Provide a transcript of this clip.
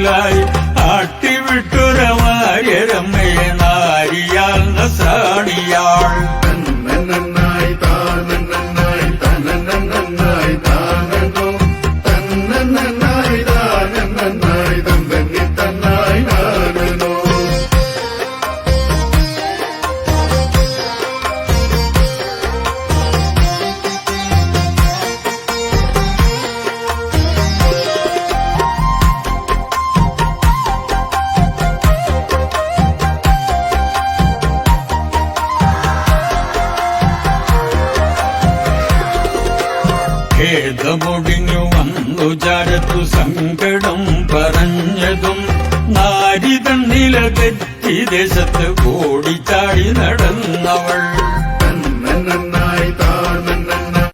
കാട്ടിലായി ആട്ടിവിട്ടുരമാര്യരമ്മയെ നാരിയാൽ നസ്രാണിയാൾ നന്നായി താനന്നായി തന്നന്നായി താനോ തന്നന്നായി താനന്നായി തന്നി തന്നായി നാനോ ഖേദമൊടിഞ്ഞു വന്നു ചാരത്തു സങ്കടം പറഞ്ഞതും നാരി തന്നിലകറ്റി ദേശത്ത് ഓടിച്ചാടി നടന്നവൾ